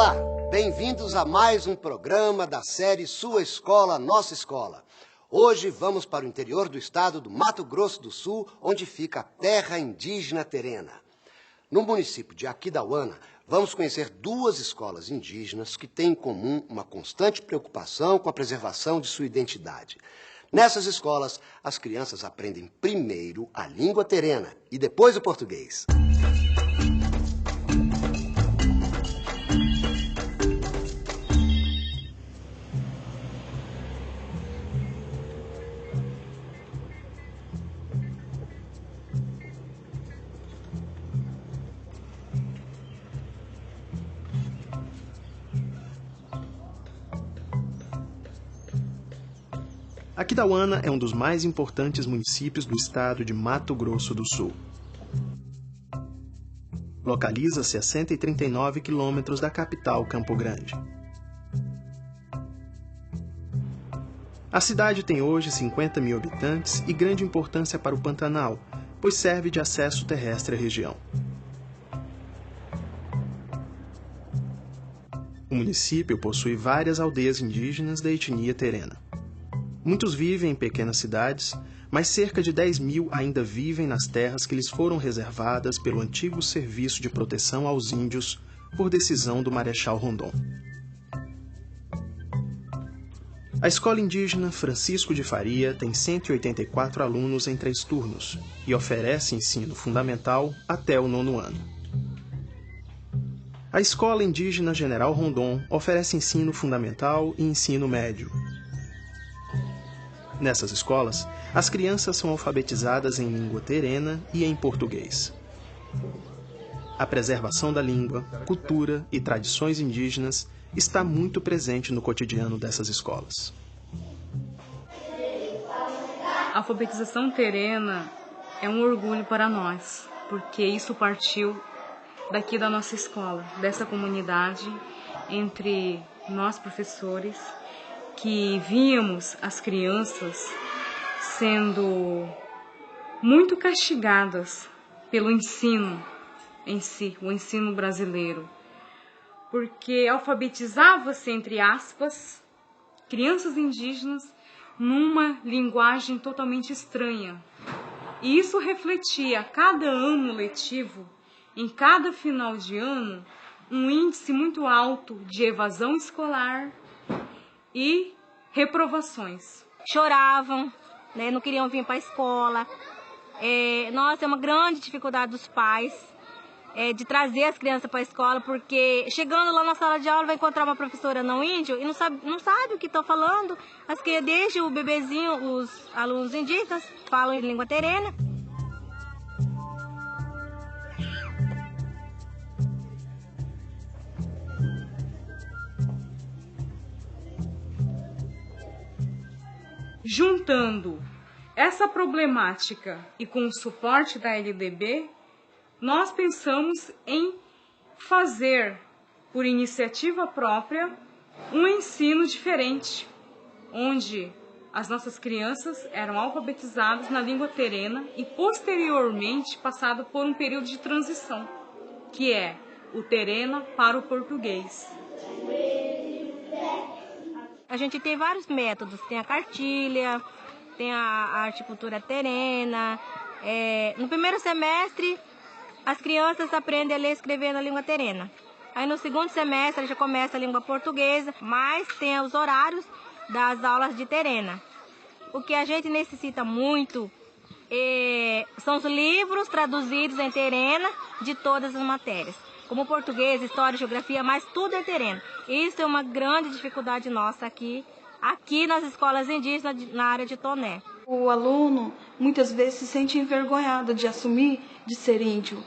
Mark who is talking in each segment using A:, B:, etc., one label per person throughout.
A: Olá, bem-vindos a mais um programa da série Sua Escola, Nossa Escola. Hoje vamos para o interior do estado do Mato Grosso do Sul, onde fica a terra indígena Terena. No município de Aquidauana, vamos conhecer duas escolas indígenas que têm em comum uma constante preocupação com a preservação de sua identidade. Nessas escolas, as crianças aprendem primeiro a língua terena e depois o português.
B: Aquidauana é um dos mais importantes municípios do estado de Mato Grosso do Sul. Localiza-se a 139 quilômetros da capital Campo Grande. A cidade tem hoje 50 mil habitantes e grande importância para o Pantanal, pois serve de acesso terrestre à região. O município possui várias aldeias indígenas da etnia terena. Muitos vivem em pequenas cidades, mas cerca de 10 mil ainda vivem nas terras que lhes foram reservadas pelo antigo Serviço de Proteção aos Índios por decisão do Marechal Rondon. A escola indígena Francisco de Faria tem 184 alunos em 3 turnos e oferece ensino fundamental até o 9º ano. A escola indígena General Rondon oferece ensino fundamental e ensino médio. Nessas escolas, as crianças são alfabetizadas em língua terena e em português. A preservação da língua, cultura e tradições indígenas está muito presente no cotidiano dessas escolas.
C: A alfabetização terena é um orgulho para nós, porque isso partiu daqui da nossa escola, dessa comunidade, entre nós professores, que víamos as crianças sendo muito castigadas pelo ensino em si, o ensino brasileiro, porque alfabetizava-se, entre aspas, crianças indígenas numa linguagem totalmente estranha. E isso refletia a cada ano letivo, em cada final de ano, um índice muito alto de evasão escolar e reprovações.
D: Choravam, né, não queriam vir para a escola. Nossa, é uma grande dificuldade dos pais de trazer as crianças para a escola, porque chegando lá na sala de aula vai encontrar uma professora não índio e não sabe o que estão falando. As que desde o bebezinho, os alunos indígenas falam em língua terena.
C: Juntando essa problemática e com o suporte da LDB, nós pensamos em fazer, por iniciativa própria, um ensino diferente, onde as nossas crianças eram alfabetizadas na língua terena e posteriormente passado por um período de transição, que é o terena para o português.
D: A gente tem vários métodos, tem a cartilha, tem a articultura terena. No primeiro semestre, as crianças aprendem a ler e escrever na língua terena. Aí no segundo semestre já começa a língua portuguesa, mas tem os horários das aulas de terena. O que a gente necessita muito são os livros traduzidos em terena de todas as matérias. Como português, história, geografia, mas tudo é terena. Isso é uma grande dificuldade nossa aqui nas escolas indígenas na área de Toné.
E: O aluno muitas vezes se sente envergonhado de assumir de ser índio,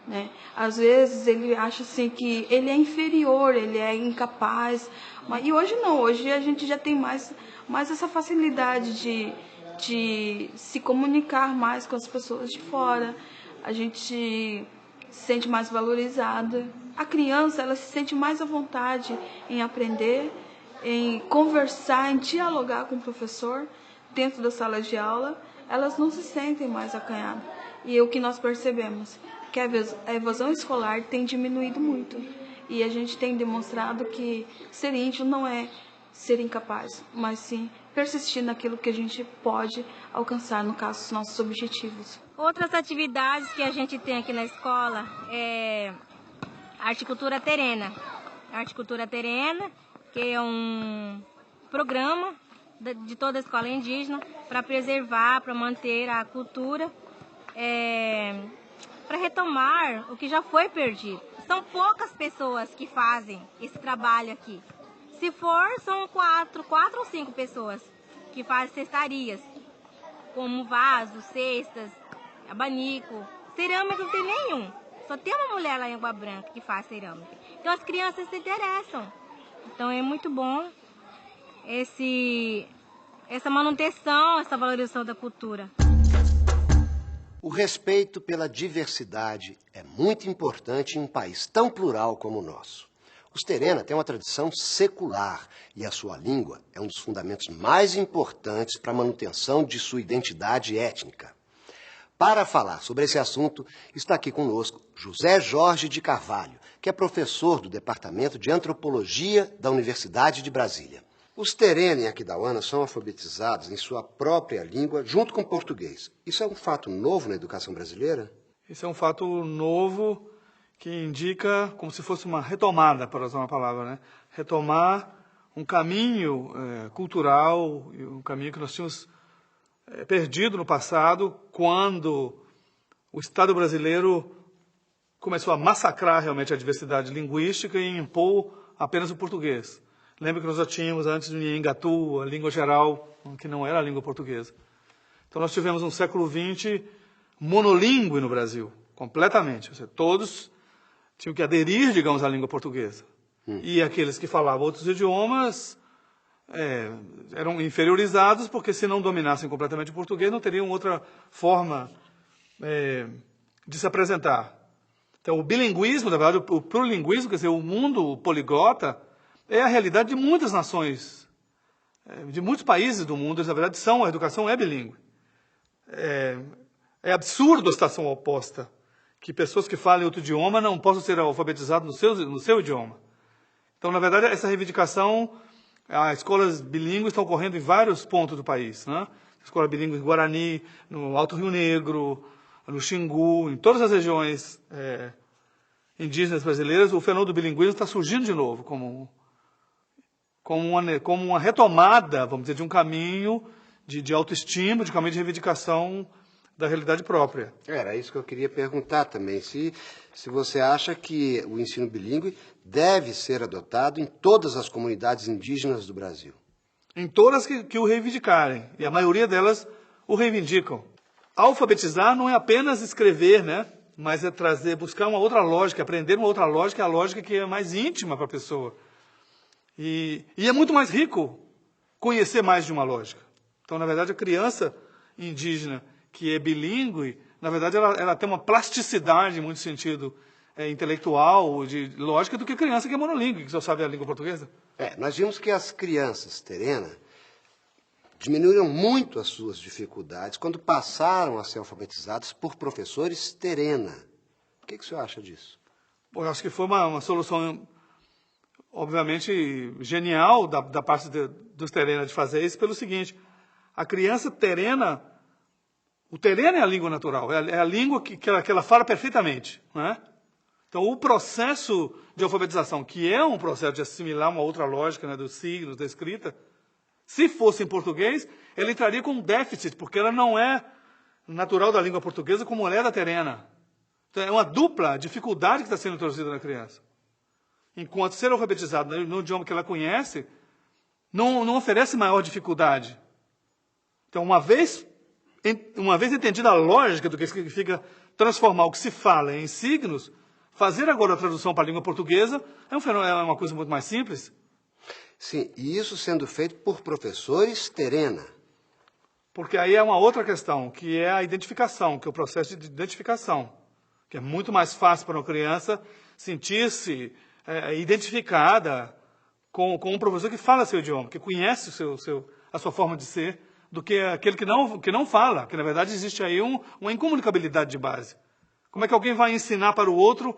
E: né? Às vezes ele acha assim que ele é inferior, ele é incapaz. E hoje não, hoje a gente já tem mais essa facilidade de se comunicar mais com as pessoas de fora. A gente se sente mais valorizada. A criança, ela se sente mais à vontade em aprender, em conversar, em dialogar com o professor dentro da sala de aula. Elas não se sentem mais acanhadas. E o que nós percebemos que a evasão escolar tem diminuído muito. E a gente tem demonstrado que ser índio não é ser incapaz, mas sim persistir naquilo que a gente pode alcançar, no caso, os nossos objetivos.
D: Outras atividades que a gente tem aqui na escola é a horticultura terena. A horticultura terena, que é um programa de toda a escola indígena para preservar, para manter a cultura, para retomar o que já foi perdido. São poucas pessoas que fazem esse trabalho aqui. Se for, são quatro ou cinco pessoas que fazem cestarias, como vasos, cestas, abanico. Cerâmica não tem nenhum. Só tem uma mulher lá em Água Branca que faz cerâmica. Então as crianças se interessam. Então é muito bom essa manutenção, essa valorização da cultura.
A: O respeito pela diversidade é muito importante em um país tão plural como o nosso. Os Terena têm uma tradição secular e a sua língua é um dos fundamentos mais importantes para a manutenção de sua identidade étnica. Para falar sobre esse assunto, está aqui conosco José Jorge de Carvalho, que é professor do Departamento de Antropologia da Universidade de Brasília. Os Terena em Aquidauana são alfabetizados em sua própria língua junto com o português. Isso é um fato novo na educação brasileira?
F: Isso é um fato novo que indica como se fosse uma retomada, para usar uma palavra, né? Retomar um caminho cultural, um caminho que nós tínhamos perdido no passado, quando o Estado brasileiro começou a massacrar realmente a diversidade linguística e impor apenas o português. Lembra que nós já tínhamos antes do Nhangatu, a língua geral, que não era a língua portuguesa. Então nós tivemos um século XX monolíngue no Brasil, completamente. Ou seja, todos tinham que aderir, digamos, à língua portuguesa. E aqueles que falavam outros idiomas eram inferiorizados, porque se não dominassem completamente o português, não teriam outra forma de se apresentar. Então, o bilinguismo, na verdade, o pluringuismo, quer dizer, o mundo poliglota, é a realidade de muitas nações, de muitos países do mundo. Na verdade, a educação é bilíngue. É absurdo a situação oposta, que pessoas que falam outro idioma não possam ser alfabetizadas no seu idioma. Então, na verdade, essa reivindicação, as escolas bilíngues estão ocorrendo em vários pontos do país, né? Escola bilíngue em Guarani, no Alto Rio Negro, no Xingu, em todas as regiões indígenas brasileiras, o fenômeno do bilinguismo está surgindo de novo, como uma retomada, vamos dizer, de um caminho de autoestima, de um caminho de reivindicação da realidade própria.
A: Era isso que eu queria perguntar também, se você acha que o ensino bilíngue deve ser adotado em todas as comunidades indígenas do Brasil.
F: Em todas que o reivindicarem, e a maioria delas o reivindicam. Alfabetizar não é apenas escrever, né? Mas é buscar uma outra lógica, aprender uma outra lógica, a lógica que é mais íntima para a pessoa. E é muito mais rico conhecer mais de uma lógica. Então, na verdade, a criança indígena que é bilíngue, na verdade, ela tem uma plasticidade, em muito sentido intelectual, de lógica, do que a criança que é monolíngue, que só sabe a língua portuguesa.
A: Nós vimos que as crianças Terena diminuíram muito as suas dificuldades quando passaram a ser alfabetizadas por professores Terena. O que o senhor acha disso?
F: Bom, eu acho que foi uma solução, obviamente, genial da parte dos Terena de fazer isso, pelo seguinte: a criança Terena, o Terena é a língua natural, é a língua que ela fala perfeitamente, né? Então, o processo de alfabetização, que é um processo de assimilar uma outra lógica, né, dos signos, da escrita, se fosse em português, ela entraria com um déficit, porque ela não é natural da língua portuguesa como ela é da Terena. Então, é uma dupla dificuldade que está sendo introduzida na criança. Enquanto ser alfabetizado no idioma que ela conhece, não oferece maior dificuldade. Então, uma vez entendida a lógica do que significa transformar o que se fala em signos, fazer agora a tradução para a língua portuguesa é uma coisa muito mais simples.
A: Sim, e isso sendo feito por professores Terena.
F: Porque aí é uma outra questão, que é a identificação, que é o processo de identificação, que é muito mais fácil para uma criança sentir-se identificada com um professor que fala seu idioma, que conhece a sua forma de ser, do que aquele que não fala, que na verdade existe aí uma incomunicabilidade de base. Como é que alguém vai ensinar para o outro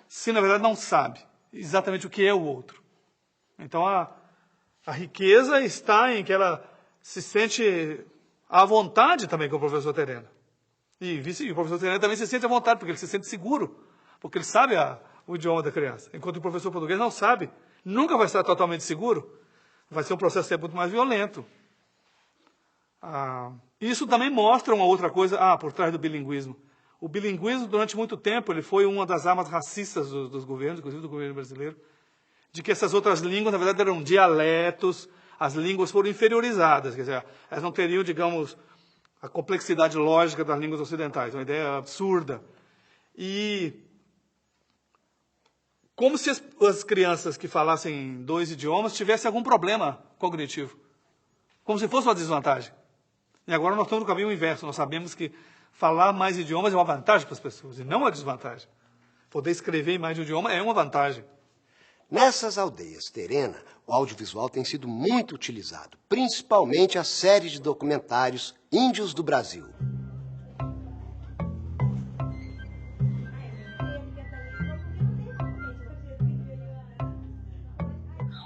F: se na verdade não sabe? exatamente o que é o outro. Então, a riqueza está em que ela se sente à vontade também com o professor Terena. E o professor Terena também se sente à vontade, porque ele se sente seguro, porque ele sabe o idioma da criança. Enquanto o professor português não sabe, nunca vai estar totalmente seguro, vai ser um processo muito mais violento. Isso também mostra uma outra coisa por trás do bilinguismo. O bilinguismo, durante muito tempo, ele foi uma das armas racistas dos governos, inclusive do governo brasileiro, de que essas outras línguas, na verdade, eram dialetos, as línguas foram inferiorizadas, quer dizer, elas não teriam, digamos, a complexidade lógica das línguas ocidentais, uma ideia absurda. E como se as crianças que falassem 2 idiomas tivessem algum problema cognitivo, como se fosse uma desvantagem. E agora nós estamos no caminho inverso, nós sabemos que falar mais idiomas é uma vantagem para as pessoas, e não uma desvantagem. Poder escrever em mais de um idioma é uma vantagem.
A: Nessas aldeias terena, o audiovisual tem sido muito utilizado, principalmente a série de documentários Índios do Brasil.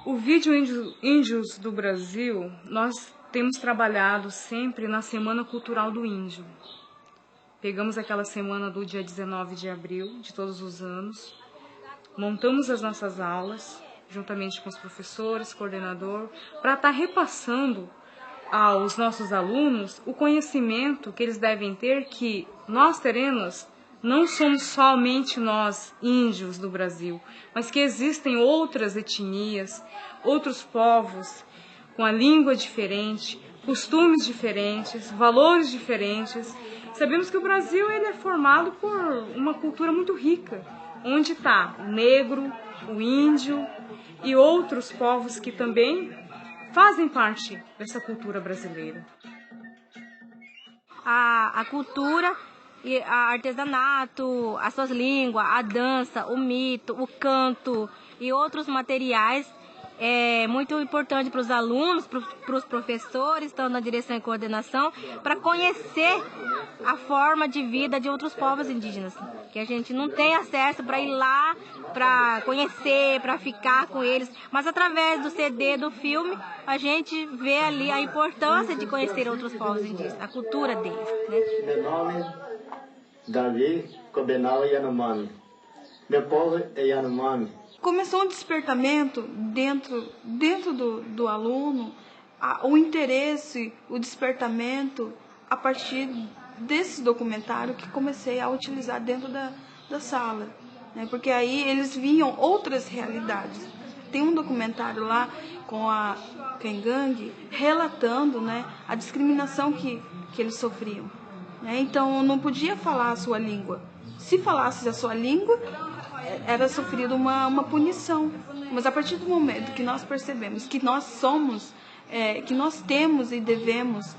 C: O vídeo Índios do Brasil, nós temos trabalhado sempre na Semana Cultural do Índio. Pegamos aquela semana do dia 19 de abril de todos os anos, montamos as nossas aulas, juntamente com os professores, coordenador, para estar repassando aos nossos alunos o conhecimento que eles devem ter que nós terenos não somos somente nós, índios do Brasil, mas que existem outras etnias, outros povos com a língua diferente, costumes diferentes, valores diferentes. Sabemos que o Brasil ele é formado por uma cultura muito rica, onde está o negro, o índio e outros povos que também fazem parte dessa cultura brasileira.
D: A cultura, e a artesanato, as suas línguas, a dança, o mito, o canto e outros materiais é muito importante para os alunos, para os professores, estão na direção e coordenação, para conhecer a forma de vida de outros povos indígenas, que a gente não tem acesso para ir lá, para conhecer, para ficar com eles, mas através do CD, do filme, a gente vê ali a importância de conhecer outros povos indígenas, a cultura deles, né?
G: Meu nome é Davi Cobenal Yanomami. Meu povo é Yanomami.
E: Começou um despertamento dentro do aluno, o interesse, o despertamento a partir desse documentário que comecei a utilizar dentro da sala, né? Porque aí eles viam outras realidades. Tem um documentário lá com a Kengang relatando, né, a discriminação que eles sofriam, né? Então não podia falar a sua língua. Se falasse a sua língua, era sofrido uma punição. Mas a partir do momento que nós percebemos que nós somos, que nós temos e devemos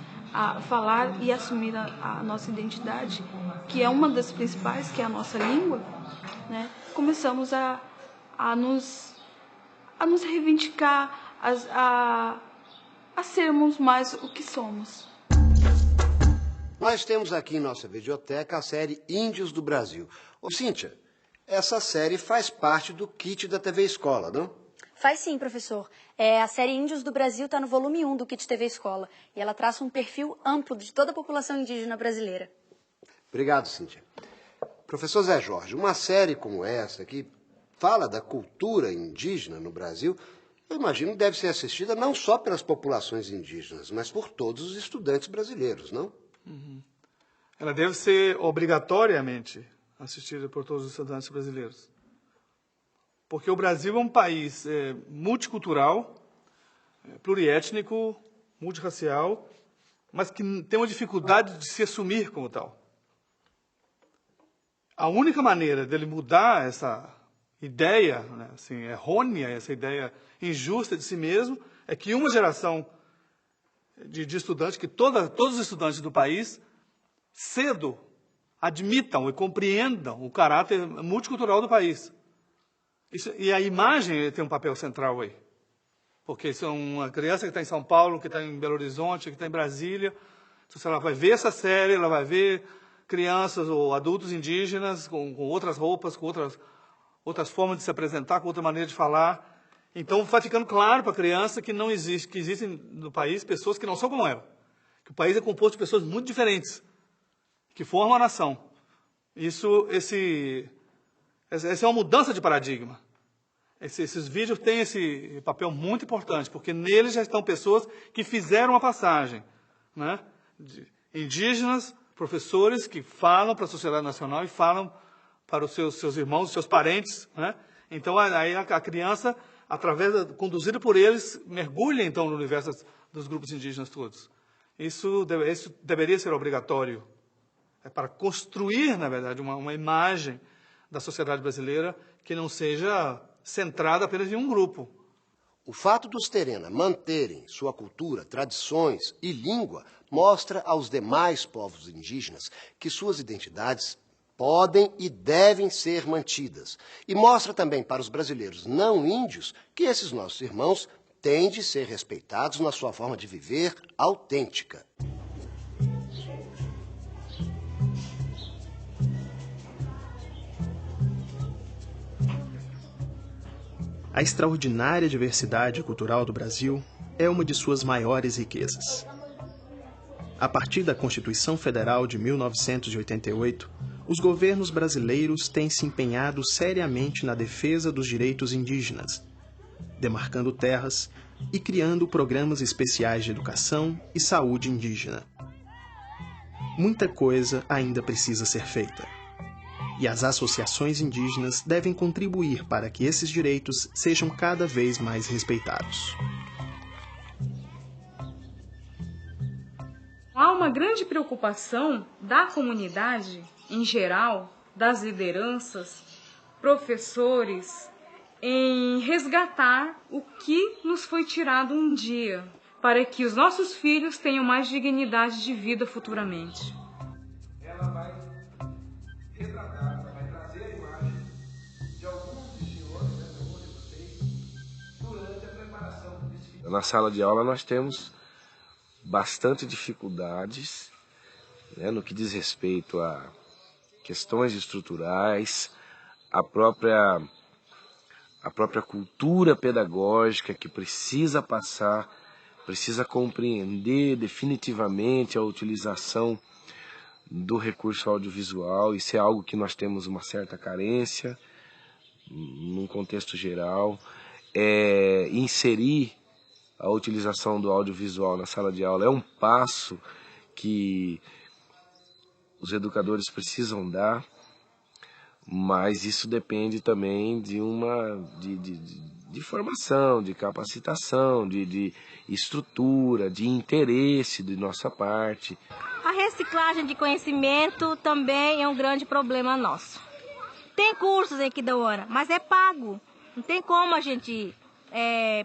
E: falar e assumir a nossa identidade, que é uma das principais, que é a nossa língua, né, começamos a nos reivindicar, a sermos mais o que somos.
A: Nós temos aqui em nossa videoteca a série Índios do Brasil. Ô, Cíntia, essa série faz parte do kit da TV Escola, não?
H: Faz sim, professor. A série Índios do Brasil está no volume 1 do kit TV Escola. E ela traça um perfil amplo de toda a população indígena brasileira.
A: Obrigado, Cíntia. Professor Zé Jorge, uma série como essa que fala da cultura indígena no Brasil, eu imagino que deve ser assistida não só pelas populações indígenas, mas por todos os estudantes brasileiros, não?
F: Uhum. Ela deve ser obrigatoriamente assistida por todos os estudantes brasileiros. Porque o Brasil é um país multicultural, pluriétnico, multirracial, mas que tem uma dificuldade de se assumir como tal. A única maneira dele mudar essa ideia, né, assim, errônea, essa ideia injusta de si mesmo, é que uma geração de estudantes, que todos os estudantes do país, cedo admitam e compreendam o caráter multicultural do país. E a imagem tem um papel central aí. Porque isso é uma criança que está em São Paulo, que está em Belo Horizonte, que está em Brasília. Então, ela vai ver essa série, ela vai ver crianças ou adultos indígenas com outras roupas, com outras formas de se apresentar, com outra maneira de falar. Então vai ficando claro para a criança que não existe, que existem no país pessoas que não são como ela. Que o país é composto de pessoas muito diferentes, que formam a nação. Essa é uma mudança de paradigma. Esses vídeos têm esse papel muito importante, porque neles já estão pessoas que fizeram a passagem, né? Indígenas, professores que falam para a sociedade nacional e falam para os seus irmãos, os seus parentes, né? Então, aí a criança, conduzida por eles, mergulha, então, no universo dos grupos indígenas todos. Isso deveria ser obrigatório. É para construir, na verdade, uma imagem da sociedade brasileira que não seja centrada apenas em um grupo.
A: O fato dos Terena manterem sua cultura, tradições e língua mostra aos demais povos indígenas que suas identidades podem e devem ser mantidas. E mostra também para os brasileiros não índios que esses nossos irmãos têm de ser respeitados na sua forma de viver autêntica.
B: A extraordinária diversidade cultural do Brasil é uma de suas maiores riquezas. A partir da Constituição Federal de 1988, os governos brasileiros têm se empenhado seriamente na defesa dos direitos indígenas, demarcando terras e criando programas especiais de educação e saúde indígena. Muita coisa ainda precisa ser feita. E as associações indígenas devem contribuir para que esses direitos sejam cada vez mais respeitados.
C: Há uma grande preocupação da comunidade, em geral, das lideranças, professores, em resgatar o que nos foi tirado um dia, para que os nossos filhos tenham mais dignidade de vida futuramente.
I: Ela vai retratar, vai trazer a imagem de alguns dos senhores, de alguns de vocês, durante a preparação desse vídeo. Na sala de aula nós temos bastante dificuldades, né, no que diz respeito a questões estruturais, a própria cultura pedagógica que precisa passar, precisa compreender definitivamente a utilização do recurso audiovisual. Isso é algo que nós temos uma certa carência, num contexto geral. Inserir a utilização do audiovisual na sala de aula é um passo que os educadores precisam dar, mas isso depende também de formação, de capacitação, de estrutura, de interesse de nossa parte.
D: A reciclagem de conhecimento também é um grande problema nosso. Tem cursos aqui da hora, mas é pago. Não tem como a gente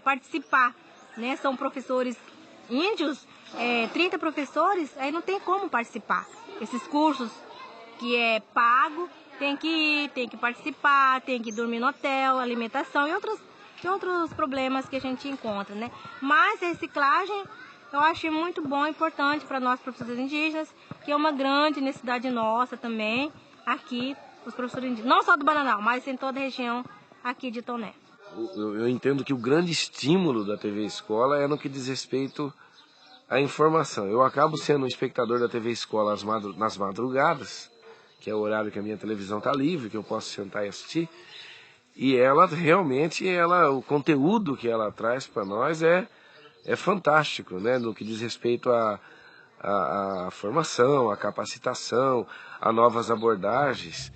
D: participar, né? São professores índios, 30 professores, aí não tem como participar. Esses cursos que é pago, tem que ir, tem que participar, tem que dormir no hotel, alimentação e outros problemas que a gente encontra, né? Mas a reciclagem eu acho muito bom e importante para nós professores indígenas, que é uma grande necessidade nossa também, aqui, os professores indígenas, não só do Bananal, mas em toda a região aqui de Toné.
I: Eu entendo que o grande estímulo da TV Escola é no que diz respeito à informação. Eu acabo sendo um espectador da TV Escola nas madrugadas, que é o horário que a minha televisão está livre, que eu posso sentar e assistir. E ela realmente, o conteúdo que ela traz para nós é fantástico, né? No que diz respeito à formação, à capacitação, a novas abordagens.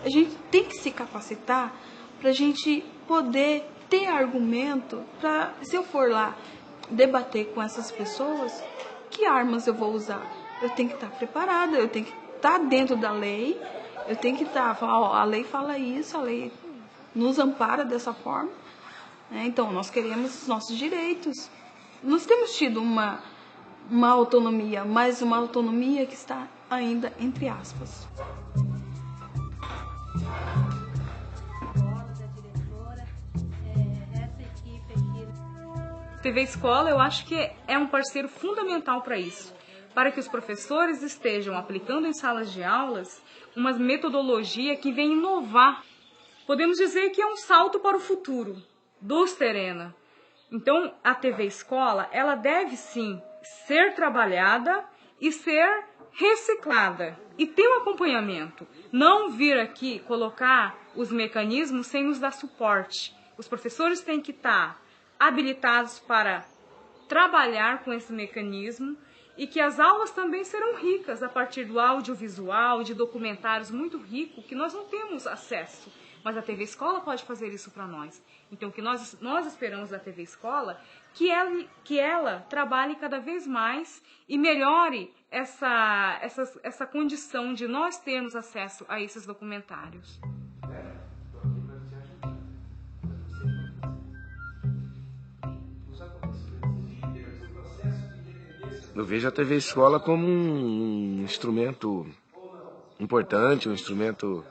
E: A gente tem que se capacitar para a gente poder ter argumento para, se eu for lá debater com essas pessoas, que armas eu vou usar? Eu tenho que estar preparada, eu tenho que estar dentro da lei, eu tenho que estar, a lei fala isso, a lei nos ampara dessa forma, né? Então nós queremos os nossos direitos. Nós temos tido uma autonomia, mas uma autonomia que está ainda entre aspas.
C: TV Escola, eu acho que é um parceiro fundamental para isso, para que os professores estejam aplicando em salas de aulas uma metodologia que vem inovar. Podemos dizer que é um salto para o futuro dos Terena. Então, a TV Escola, ela deve sim ser trabalhada e ser reciclada e ter um acompanhamento. Não vir aqui colocar os mecanismos sem nos dar suporte. Os professores têm que estar habilitados para trabalhar com esse mecanismo e que as aulas também serão ricas a partir do audiovisual, de documentários muito ricos que nós não temos acesso. Mas a TV Escola pode fazer isso para nós. Então, o que nós esperamos da TV Escola, que ela trabalhe cada vez mais e melhore essa condição de nós termos acesso a esses documentários.
I: Eu vejo a TV Escola como um instrumento importante, um instrumento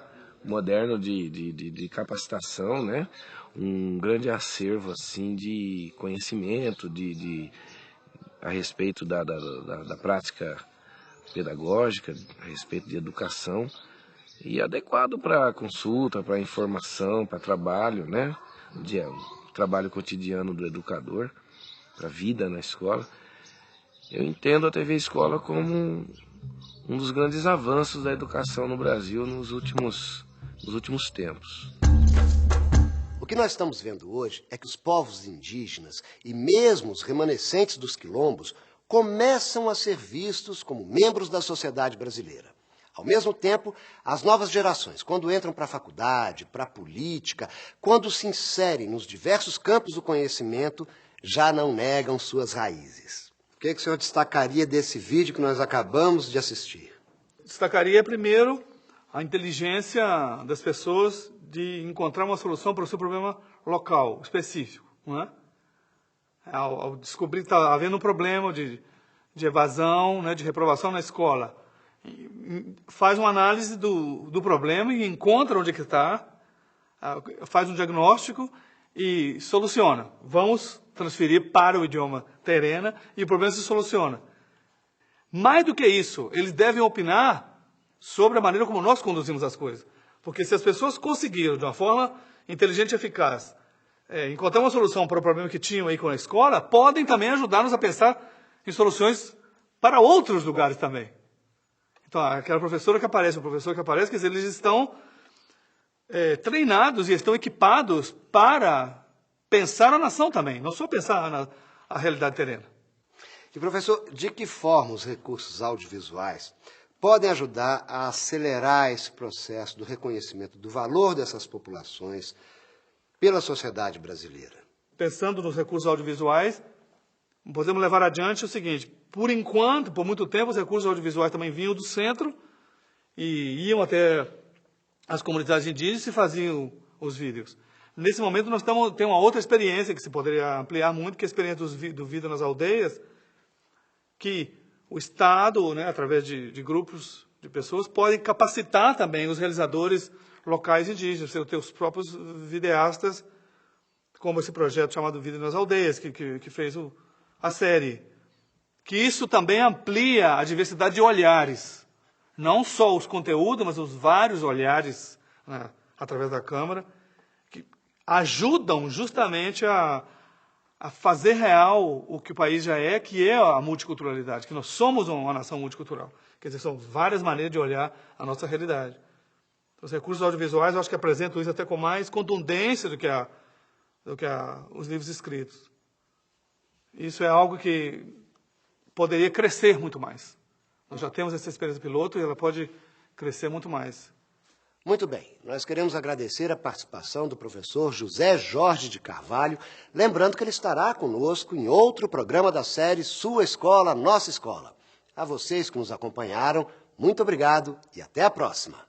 I: moderno de capacitação, né? Um grande acervo assim de conhecimento a respeito da prática pedagógica, a respeito de educação, e adequado para consulta, para informação, para trabalho, né? Trabalho cotidiano do educador, para a vida na escola. Eu entendo a TV Escola como um dos grandes avanços da educação no Brasil nos últimos tempos.
A: O que nós estamos vendo hoje é que os povos indígenas e mesmo os remanescentes dos quilombos começam a ser vistos como membros da sociedade brasileira. Ao mesmo tempo, as novas gerações, quando entram para a faculdade, para a política, quando se inserem nos diversos campos do conhecimento, já não negam suas raízes. O que o senhor destacaria desse vídeo que nós acabamos de assistir? Destacaria, primeiro, a inteligência das pessoas de encontrar uma solução para o seu problema local, específico. Não é? Ao descobrir que está havendo um problema de evasão, né, de reprovação na escola, faz uma análise do problema e encontra onde que está, faz um diagnóstico e soluciona. Vamos transferir para o idioma Terena e o problema se soluciona. Mais do que isso, eles devem opinar sobre a maneira como nós conduzimos as coisas. Porque se as pessoas conseguiram, de uma forma inteligente e eficaz, encontrar uma solução para o problema que tinham aí com a escola, podem também ajudar-nos a pensar em soluções para outros lugares também. Então, aquela professora que aparece, o professor que aparece, quer dizer, eles estão treinados e estão equipados para pensar a nação também, não só pensar a realidade terrena. E, professor, de que forma os recursos audiovisuais podem ajudar a acelerar esse processo do reconhecimento do valor dessas populações pela sociedade brasileira? Pensando nos recursos audiovisuais, podemos levar adiante o seguinte: por enquanto, por muito tempo, os recursos audiovisuais também vinham do centro e iam até as comunidades indígenas e faziam os vídeos. Nesse momento, nós temos uma outra experiência que se poderia ampliar muito, que é a experiência do Vida nas Aldeias, que o Estado, né, através de grupos de pessoas, pode capacitar também os realizadores locais indígenas, ter os próprios videastas, como esse projeto chamado Vida nas Aldeias, que fez a série. Que isso também amplia a diversidade de olhares, não só os conteúdos, mas os vários olhares, né, através da Câmara, que ajudam justamente a fazer real o que o país já é, que é a multiculturalidade, que nós somos uma nação multicultural. Quer dizer, são várias maneiras de olhar a nossa realidade. Então, os recursos audiovisuais, eu acho que apresentam isso até com mais contundência do que os livros escritos. Isso é algo que poderia crescer muito mais. Nós já temos essa experiência piloto e ela pode crescer muito mais. Muito bem, nós queremos agradecer a participação do professor José Jorge de Carvalho, lembrando que ele estará conosco em outro programa da série Sua Escola, Nossa Escola. A vocês que nos acompanharam, muito obrigado e até a próxima.